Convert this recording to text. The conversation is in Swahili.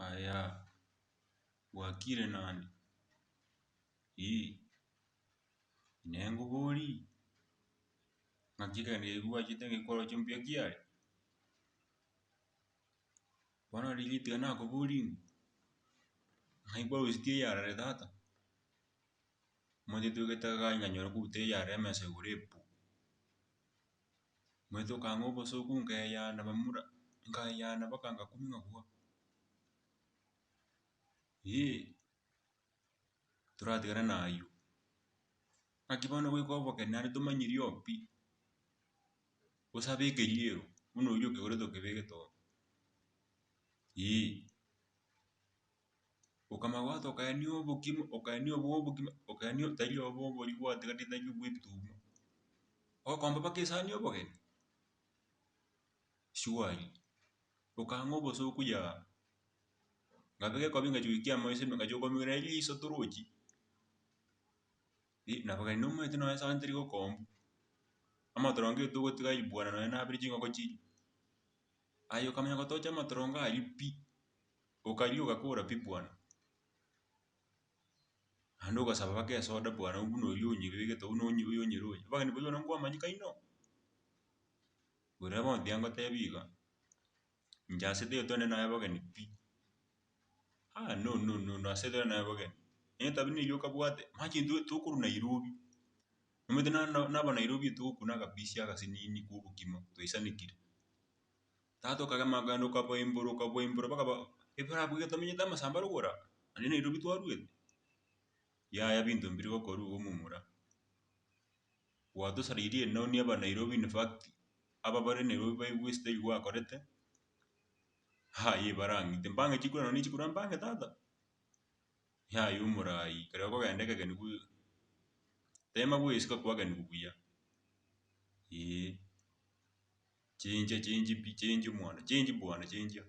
Aya, bwakire nandi inengo boli ngakika ndegwa chitenge kwalo chumpia kiali bwana liliti kana ko boli haibwa usitie yara re tata modi tu keta ga nganyoro ku te yara mese urepu mweto kango boso ku ya na bamura ya na bakanga kuminga kwa turatigana nayo akibano gwe kwa boke nari tumanyiri opi usabike liero uno yo ke goreto ke bege to ukama wato kaenio bukimo okaenio bo bukimo okaenio tayo bo boli kwa tigati tayo bwitu o kwamba pakisanio boke shuai ukango boso kuya ngabege kwa binga chuikia moise ngajogo mireli iso turuji na baka no mo tino esa antri go kombu ama tronge tu go tiga ibwana no na abri jingo kochi ayo kamenya ko tocha matronga alipi ukali ugakura pi bwana ando ga sababa ke soda bwana uno yonyi bege to uno yonyi ro baka ni boyo ngwa manyika ino ure mo diango te biga njase de to ne na yaboga ni pi no asede na yaboga tabini yoka bwate machi tu kuru Nairobi numete na ba Nairobi tu kuna kabisa kasinini kubu kimo to isanikire tato kaga magando ka boimboro baka ba ebra buge to minyeta masambaro gora ani Nairobi tu aruet ya bintu mbiri ko koru go mumura watu sariri no ni ba Nairobi in fact aba bare Nairobi by west yuwa korete ye barangi tembange chikura no ni chikura mbange tata ya yumurai kare ko gande ka ni ku tema bu iska kwa gani kuya chinja chinji pi chinji mwana chinji bwana chinja